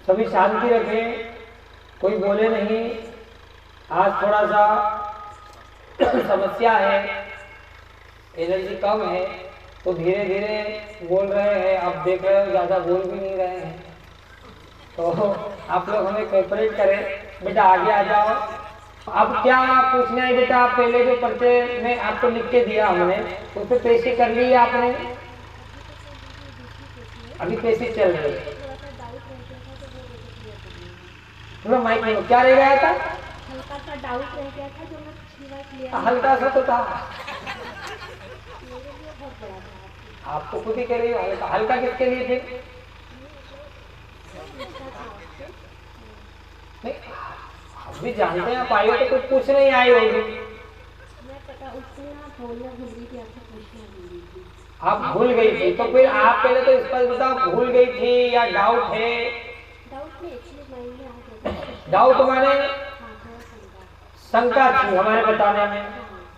सभी शांति रखें, कोई बोले नहीं। आज थोड़ा सा समस्या है, एनर्जी कम है तो धीरे धीरे बोल रहे हैं। आप देख रहे हो ज़्यादा बोल भी नहीं रहे हैं, तो आप लोग हमें कोऑपरेट करें। बेटा आगे आ जाओ। अब क्या पूछना है बेटा? आप पहले जो पर्चे में आपको लिख के दिया हमने, उस पर पेशी कर ली है आपने? अभी पेशी चल रही है। मतलब माइक में क्या रह गया था? हल्का सा डाउट रह गया था जो मैं पिछली बार क्लियर। हल्का सा तो था, मेरे लिए बहुत बड़ा था। आपको खुद ही कह रही हो हल्का। हल्का किसके लिए फिर? नहीं, आप भी जानते हैं, आप आई हो तो कुछ पूछ नहीं आई होगी। मैं पता उससे ना बोलना भूल गई थी, आपसे पूछना भूल गई थी। आप भूल गई थी तो फिर आप पहले तो इस पर बताओ, भूल गई थी या डाउट है? डाउट में एक्चुअली माइंड में आ गया। डाउट माने हाँ, थोड़ा शंका थी हमारे बताने में,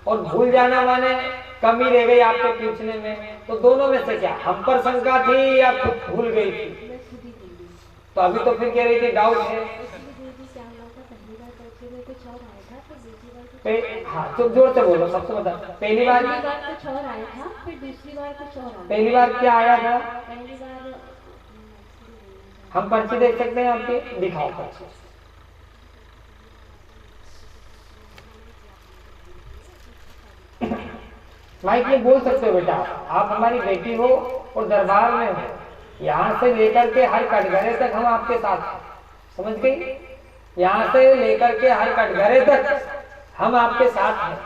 और भूल जाना माने कमी रह गई आपके पूछने में। तो दोनों में से क्या, हम पर शंका थी या खुद भूल गई थी? मैं खुद ही भूल गई। तो अभी तो फिर कह रही थी डाउट है। एक्चुअली दीदी क्या हुआ था, पहली बार पर्चे में कुछ और आया था, फिर दूसरी बार कुछ हाँ, तो जोर से बोलो, सबसे बता। पहली बार कुछ और आया था, फिर दूसरी बार कुछ और आया। पहली बार क्या आया था? पहली बार हम पर्ची देख सकते हैं आपके? दिखाओ पर्ची। माइक में बोल सकते हो बेटा, आप हमारी बेटी हो और दरबार में हो। यहाँ से लेकर के हर कटघरे तक हम आपके साथ हैं, समझ गई? यहाँ से लेकर के हर कटघरे तक हम आपके साथ हैं।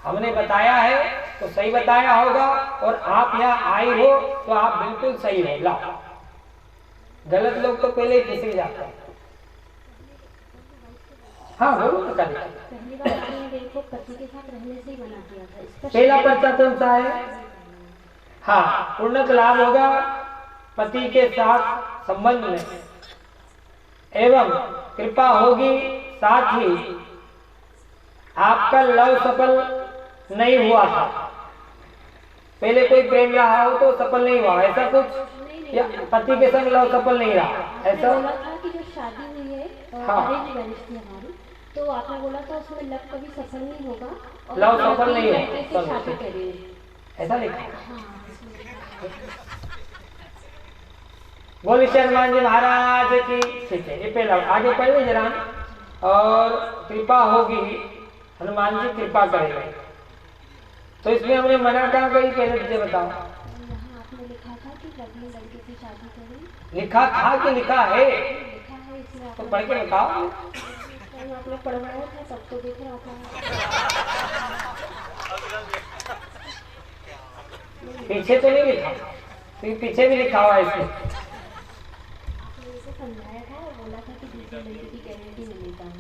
हमने बताया है तो सही बताया होगा, और आप यहाँ आई हो तो आप बिल्कुल सही हो। ला, गलत लोग तो पहले ही फिसल जाते हैं। हाँ बोलो ना। पहली बार आपने मेरे को पति के साथ रहने से ही मना किया था। इसका पहला पर्चा कौन सा है? हाँ, पूर्णत लाभ होगा पति के साथ संबंध में, एवं कृपा होगी। साथ ही आपका लव सफल नहीं हुआ था, पहले कोई प्रेम रहा हो तो सफल नहीं हुआ, ऐसा कुछ? या पति के संग लव सफल नहीं रहा, ऐसा? बोला था कि जो शादी हुई है अरेंज मैरिज थी हमारी, तो आपने बोला था उसमें लव कभी सफल नहीं होगा और लव सफल नहीं लड़के से होगा, शादी करेंगे, ऐसा लिखा। हाँ। बोलिए हनुमान जी महाराज की। ठीक है, ये पहला आगे पढ़ लीजिए जरा। और कृपा होगी, हनुमान जी कृपा करेंगे। तो इसमें हमने मना कहाँ करी, पहले मुझे बताओ। यहाँ आपने लिखा था कि लड़के लड़के की शादी करें। लिखा था कि लिखा है? लिखा है इसमें। तो पढ़ के बताओ। आपने पढ़वाया था तब तो देख रहा था। पीछे तो नहीं लिखा, तो पीछे भी लिखा हुआ है इसमें। आपने इसे समझाया था और बोला था कि दूसरे लड़के की गारंटी नहीं लेता हूँ।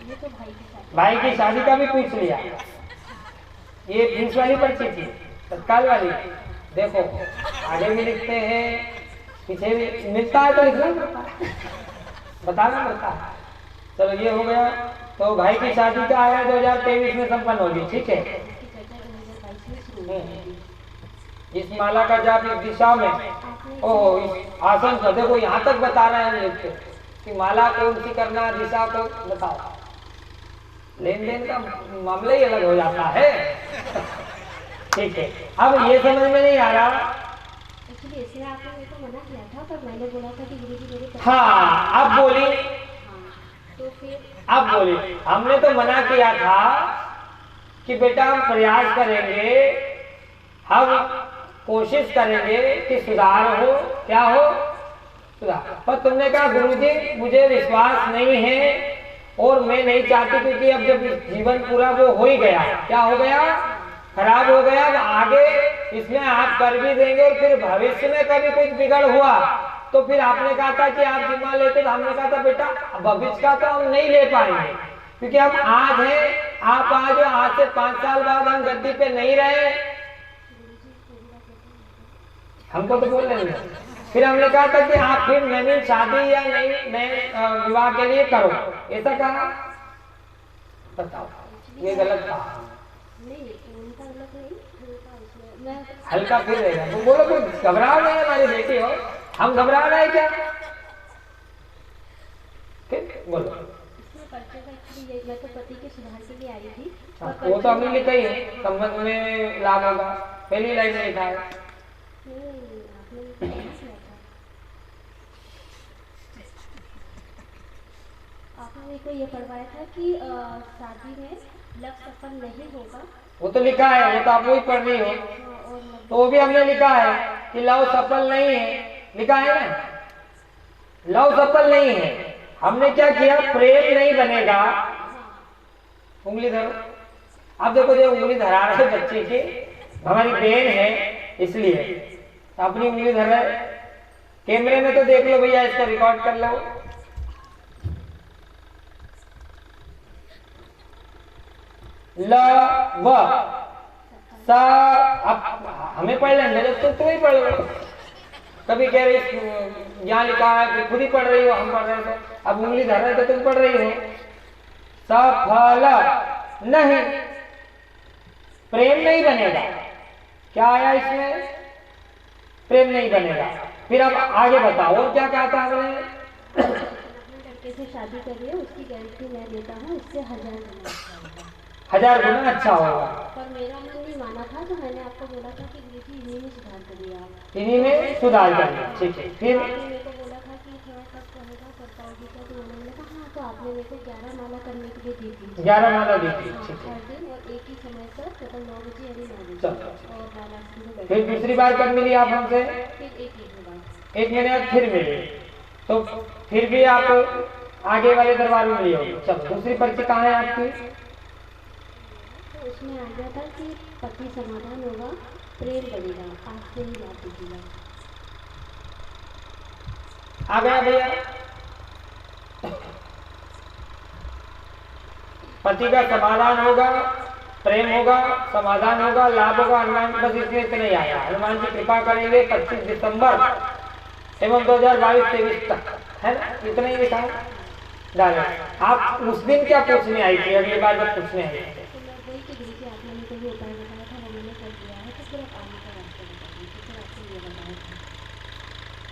ये तो भाई की शादी का भी पूछ लिया। ये फीस वाली पर्ची थी, तत्काल वाली। देखो आगे भी लिखते हैं, पीछे भी मिलता है तो लिखना पड़ता है, बताना पड़ता है। चलो ये हो गया। तो भाई की शादी का आया 2023 में संपन्न होगी, ठीक है। इस माला का जाप इस दिशा में, ओह इस आसन का, देखो यहाँ तक बता रहे हैं हम लिख के कि माला कौन सी करना, दिशा को बताओ। लेन देन का मामला ही अलग हो जाता है। ठीक है, अब ये समझ में नहीं आ रहा। एक्चुअली इसलिए आपने मेरे को मना किया था, पर मैंने बोला था कि गुरुजी मेरे। हाँ, अब बोली। तो फिर अब बोली, हमने तो मना किया था कि बेटा हम प्रयास करेंगे, हम कोशिश करेंगे कि सुधार हो। क्या हो? सुधार। पर तुमने कहा गुरुजी मुझे विश्वास नहीं है और मैं नहीं चाहती, क्योंकि अब जब जीवन पूरा वो हो ही गया, क्या हो गया, खराब हो गया। अब आगे इसमें आप कर भी देंगे और फिर भविष्य में कभी कुछ बिगड़ हुआ तो फिर आपने कहा था कि आप जिम्मा लेते, तो हमने कहा था बेटा भविष्य का तो हम नहीं ले पाएंगे, क्योंकि हम आज हैं, आप आज हो, आज से 5 साल बाद हम गद्दी पे नहीं रहे, हमको तो बोल रहे हैं। फिर हमने कहा था कि आप फिर नई शादी या नए विवाह के लिए करो, ऐसा कहा। बताओ ये गलत था? नहीं, उनका गलत नहीं, हल्का फिर रहेगा। तो बोलो कोई घबराओ नहीं, हमारी बेटी हो, हम घबरा रहे हैं क्या? बोलो। इसमें पर्चे का एक्चुअली मैं तो पति के सुधार के लिए आई थी। वो तो हमने लिखा ही है, संबंध में लाभ होगा, पहली लाइन में लिखा है। आपने किया था, आपने मेरे को ये पढ़वाया था कि शादी में लव सफल नहीं होगा। वो तो लिखा है, वो तो आप वही पढ़ रही हो। तो वो भी हमने लिखा है कि लव सफल नहीं है, लिखा है ना, लव सफल नहीं है। हमने क्या किया, प्रेम नहीं बनेगा। उंगली धरो। अब देखो, जो उंगली धरा रहे बच्चे की, हमारी बहन है इसलिए अपनी उंगली धर रहे। कैमरे में तो देख लो भैया, इसको रिकॉर्ड कर लो। ल व सा, अब हमें पढ़ लेंगे तो तुम ही पढ़ लो। कभी कह रही यहाँ लिखा है कि खुद ही पढ़ रही हो, हम पढ़ रहे हैं तो अब उंगली धर रहे तो तुम पढ़ रही हो। सफल नहीं, प्रेम नहीं बनेगा। क्या आया इसमें? प्रेम नहीं बनेगा। फिर अब आगे बताओ, और क्या कहा था हमने? लड़के से शादी करिए, उसकी गारंटी मैं देता हूँ, इससे 1000 गुना अच्छा होगा। पर मेरा मन नहीं माना था, तो मैंने आपको बोला था कि बेटी इन्हीं में सुधार करिए आप। इन्हीं में सुधार करिए, ठीक है। फिर आपने मेरे को बोला था कि थोड़ा कष्ट रहेगा, करता होगी क्या, तो मैंने कहा हाँ, तो आपने मेरे को 11 माला करने के लिए दी थी। 11 माला दी थी, ठीक है। हर दिन और एक ही समय पर, मतलब 9 बजे यानी 9 बजे, चलो। और बाला। फिर दूसरी बार कब मिली आप हमसे? फिर 1 महीने बाद। 1 महीने बाद फिर मिली, तो फिर भी आप आगे वाले दरबार में मिली होगी। चलो, दूसरी पर्ची कहाँ है आपकी? उसमें आ गया था कि पति समाधान होगा, प्रेम बढ़ेगा, आज से ही बात कीजिएगा। आ गया भैया? पति का समाधान होगा, प्रेम होगा, समाधान होगा, लाभ होगा। हनुमान, बस इसमें इतना ही आया। हनुमान जी कृपा करेंगे 25 दिसंबर एवं 2022-23 तक, है ना? इतना ही लिखा है। डाले। आप उस दिन क्या पूछने आई थी? अगली बार जब पूछने आई थी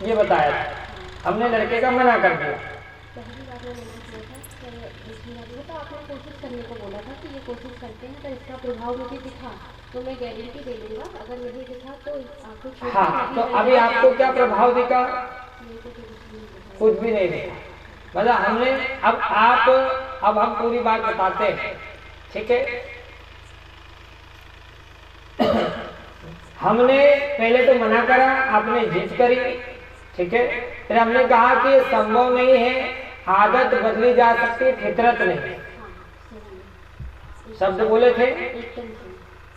ये बताया था, हमने लड़के का मना कर दिया। पहली बार मैंने किया था, तो आपने कोशिश करने को बोला था कि ये कोशिश करते हैं, तो इसका प्रभाव मुझे दिखा तो मैं गारंटी दे दूंगा, अगर नहीं दिखा तो आपको। हाँ, तो अभी आपको क्या प्रभाव दिखा? कुछ भी नहीं दिखा। मतलब हमने अब हम पूरी बात बताते हैं, ठीक है? हमने पहले तो मना करा, आपने जिद करी, ठीक है? फिर हमने कहा कि संभव नहीं है, आदत बदली जा सकती, फितरत नहीं। शब्द बोले थे,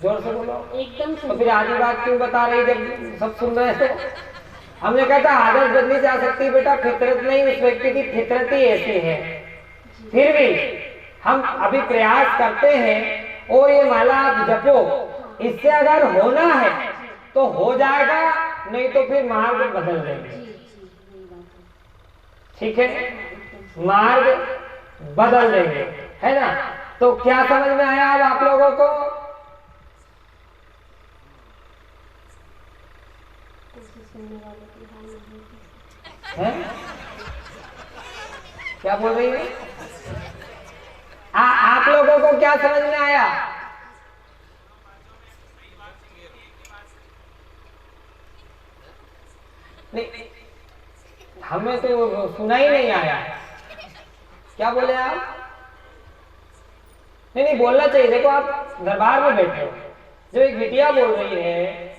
जोर से बोलो एकदम। तो फिर आधी बात क्यों बता रही जब सब सुन रहे हैं? तो हमने कहा था आदत बदली जा सकती बेटा, फितरत नहीं। उस व्यक्ति की फितरत ही ऐसी है। फिर भी हम अभी प्रयास करते हैं और ये माला आप जपो, इससे अगर होना है तो हो जाएगा, नहीं तो फिर मार्ग बदल देंगे, ठीक है? मार्ग बदल देंगे, है ना? तो क्या समझ में आया अब आप लोगों को? है? क्या बोल रही है? आप लोगों को क्या समझ में आया? नहीं, हमें तो सुना ही नहीं आया। क्या बोले आप? नहीं, बोलना चाहिए। देखो, आप दरबार में बैठे हो, जो एक बिटिया बोल रही है,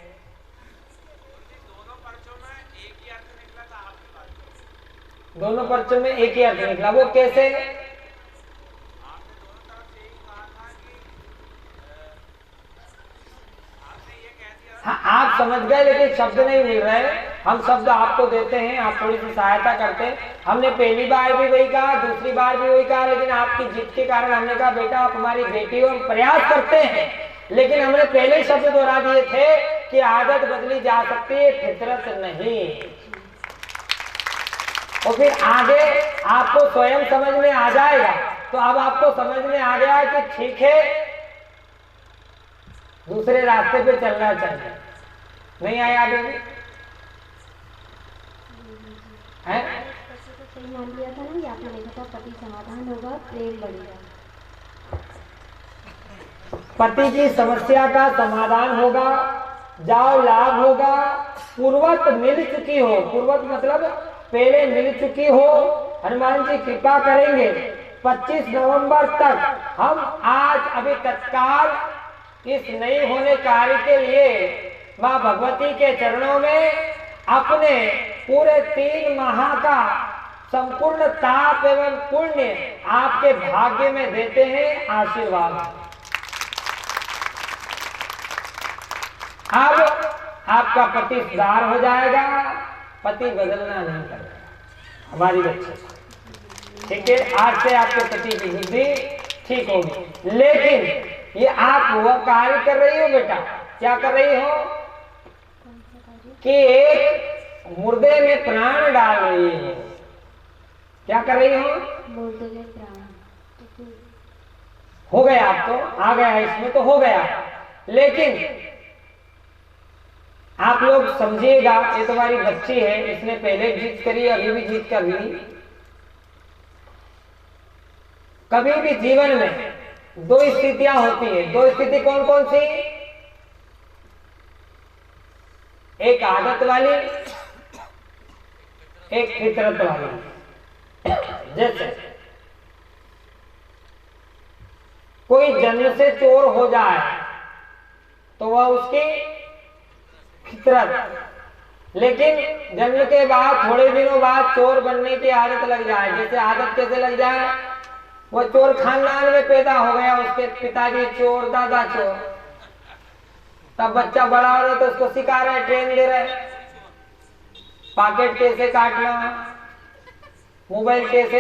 दोनों पर्चों में एक ही अर्थ निकला। वो कैसे? हाँ, आप समझ गए, लेकिन शब्द नहीं मिल रहे। हम शब्द आपको देते हैं, आप थोड़ी सी सहायता करते हैं। हमने पहली बार भी वही कहा, दूसरी बार भी वही कहा, लेकिन आपकी जिद के कारण हमने कहा बेटा आप हमारी बेटी हो, हम प्रयास करते हैं। लेकिन हमने पहले शब्द दोहरा दिए थे कि आदत बदली जा सकती है, फितरत नहीं। और फिर आगे आपको स्वयं समझ में आ जाएगा। तो अब आपको समझ में आ गया कि ठीक है, दूसरे रास्ते पे चलना चाहिए। नहीं आया अभी भी? है? सही मान लिया था ना, ये आपने देखा था पति समाधान होगा, प्रेम बढ़ेगा। पति की समस्या का समाधान होगा, जाओ लाभ होगा, पूर्वत मिल चुकी हो, पूर्वत मतलब पहले मिल चुकी हो, हनुमान जी कृपा करेंगे 25 नवंबर तक हम आज अभी तत्काल इस नहीं होने कार्य के लिए मां भगवती के चरणों में अपने पूरे 3 माह का संपूर्ण ताप एवं पुण्य आपके भाग्य में देते हैं, आशीर्वाद। अब आपका पति सुधार हो जाएगा, पति बदलना नहीं करेगा, हमारी बच्ची, ठीक है? आज से आपके पति की बुद्धि ठीक होगी। लेकिन ये आप वह कार्य कर रही हो बेटा, क्या कर रही हो कि एक मुर्दे में प्राण डाल रही हो। क्या कर रही हो? मुर्दे में प्राण हो गया, आप तो आ गया इसमें, तो हो गया। लेकिन आप लोग समझिएगा, ये तुम्हारी बच्ची है, इसने पहले जीत करी, अभी भी जीत कर ली। कभी भी जीवन में 2 स्थितियां होती है। 2 स्थिति कौन कौन सी? एक आदत वाली, एक फितरत वाली। जैसे कोई जन्म से चोर हो जाए तो वह उसकी फितरत, लेकिन जन्म के बाद थोड़े दिनों बाद चोर बनने की आदत लग जाए। जैसे आदत कैसे लग जाए? वो चोर खानदान में पैदा हो गया, उसके पिताजी चोर, दादा चोर, तब बच्चा बड़ा हो रहा है तो उसको सिखा रहे, ट्रेन दे रहे, पॉकेट कैसे काटना, मोबाइल कैसे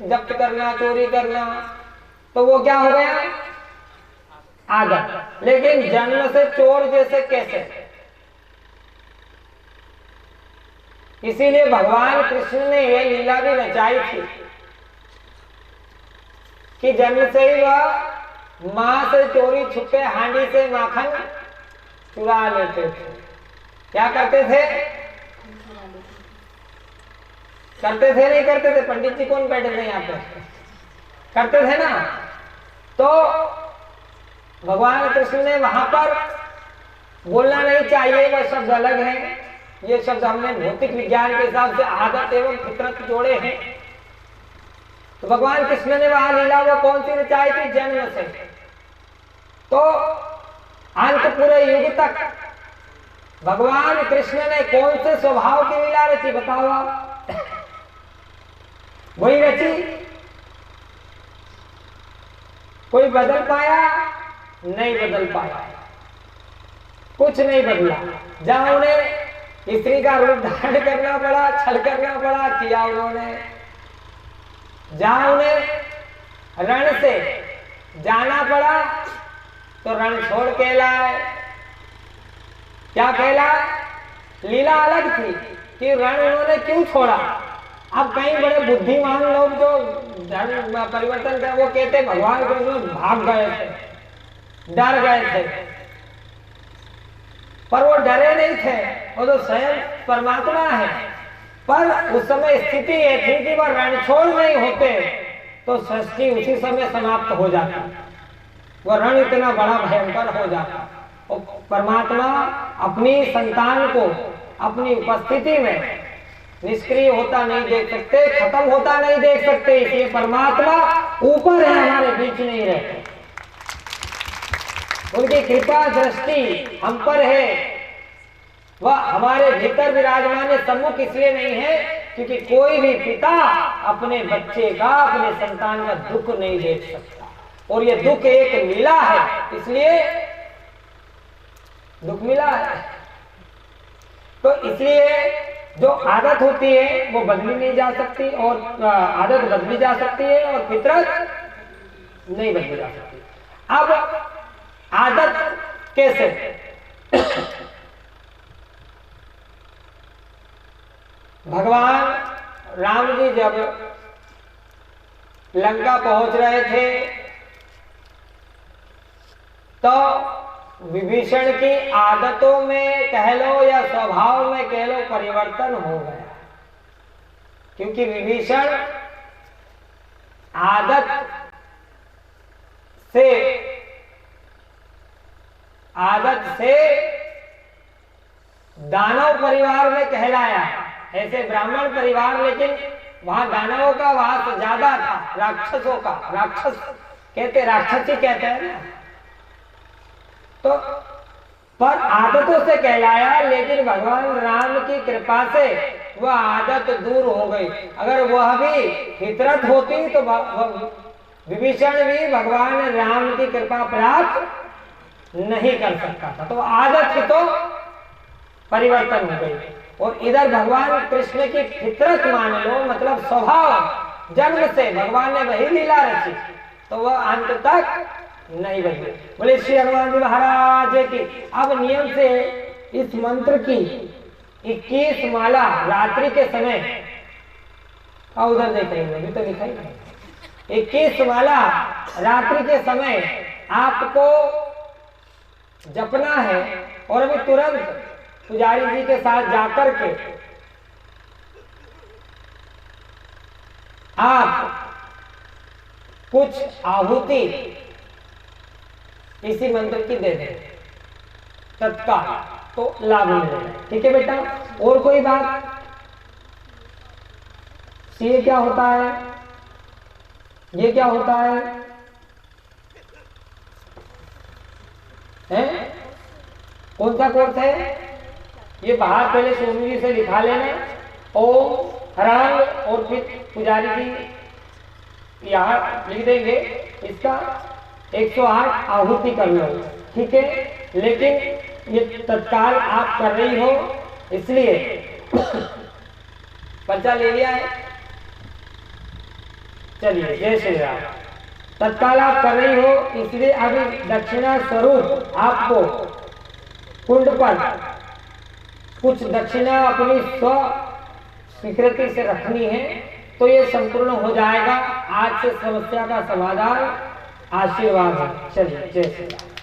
जब्त करना, चोरी करना, तो वो क्या हो गया? आदत। लेकिन जन्म से चोर जैसे कैसे? इसीलिए भगवान कृष्ण ने यह लीला भी रचाई थी कि जन्म से ही वह मां से चोरी छुपे हांडी से माखन चुरा लेते थे। क्या करते थे? करते थे नहीं करते थे? पंडित जी कौन बैठे थे यहाँ पे? करते थे ना। तो भगवान कृष्ण ने वहां पर बोलना नहीं चाहिए, वह शब्द अलग है, ये शब्द हमने भौतिक विज्ञान के हिसाब से आदत एवं फितरत जोड़े हैं। तो भगवान कृष्ण ने वहां लीला वो कौन सी रचाई थी? जन्म से। तो अंत पूरे युग तक भगवान कृष्ण ने कौन से स्वभाव की लीला रची? बताओ आप। वही रची। कोई बदल पाया? नहीं बदल पाया, कुछ नहीं बदला। जहां उन्हें स्त्री का रूप धारण करना पड़ा, छल करना पड़ा, किया उन्होंने। जहां उन्हें रण से जाना पड़ा तो रण छोड़ कहलाए। क्या कहलाए? लीला अलग थी कि रण उन्होंने क्यों छोड़ा। अब कई बड़े बुद्धिमान लोग जो धर्म परिवर्तन कर, वो कहते भगवान कृष्ण भाग गए थे, डर गए थे, पर वो डरे नहीं थे, वो तो स्वयं परमात्मा है। पर उस समय स्थिति ये थी कि वह रणछोड़ नहीं होते तो सृष्टि उसी समय समाप्त हो जाती, वह रण इतना बड़ा भयंकर हो जाता। और परमात्मा अपनी संतान को अपनी उपस्थिति में निष्क्रिय होता नहीं देख सकते, खत्म होता नहीं देख सकते। इसलिए परमात्मा ऊपर है, हमारे बीच नहीं रहते। उनकी कृपा दृष्टि हम पर है, वह हमारे भीतर विराजमान है। सम्मुख इसलिए नहीं है क्योंकि कोई भी पिता अपने बच्चे का, अपने संतान का दुख नहीं देख सकता, और ये दुख एक लीला है, इसलिए दुख मिला है। तो इसलिए जो आदत होती है वो बदली नहीं जा सकती, और आदत बदली जा सकती है और फितरत नहीं बदली जा सकती। अब आदत कैसे? भगवान राम जी जब लंका पहुंच रहे थे तो विभीषण की आदतों में कह लो या स्वभाव में कह लो परिवर्तन हो गया। क्योंकि विभीषण आदत से दानव परिवार में कहलाया, ऐसे ब्राह्मण परिवार, लेकिन वहां दानवों का वास ज्यादा था, राक्षसों का, राक्षस राक्षसी कहते हैं ना, तो पर आदतों से कहलाया, लेकिन भगवान राम की कृपा से वह आदत दूर हो गई। अगर वह भी फितरत होती तो विभीषण भी भगवान राम की कृपा प्राप्त नहीं कर सकता था। तो आदत ही तो परिवर्तन हो गई। और इधर भगवान कृष्ण की फितरत मान लो, मतलब स्वभाव, जन्म से भगवान ने वही लीला रची, तो वह अंत तक नहीं बदले। बोले श्री हनुमान जी महाराज की। अब नियम से इस मंत्र की 21 माला रात्रि के समय, उधर देख रहे हैं, अभी तो दिखाई नहीं, 21 माला रात्रि के समय आपको जपना है। और अभी तुरंत पुजारी जी के साथ जाकर के आप कुछ आहुति इसी मंत्र की दे दें तत्काल, तो लाभ मिलेगा। ठीक है बेटा, और कोई बात? ये क्या होता है, ये क्या होता है? हैं? कौन सा कोर्स है ये? बाहर पहले सोनू जी से लिखा लेना ओम हरांग, और फिर पुजारी जी यहाँ लिख देंगे इसका 108 आहुति कर लो। ठीक है, लेकिन ये तत्काल आप कर रही हो इसलिए पर्चा ले लिया है। चलिए, जय श्री राम। तत्काल आप कर रही हो इसलिए अभी दक्षिणा स्वरूप आपको कुंड पर कुछ दक्षिणा अपनी स्व स्वीकृति से रखनी है, तो ये संपूर्ण हो जाएगा। आज से समस्या का समाधान आशीर्वाद है। चलिए, जय श्री राम।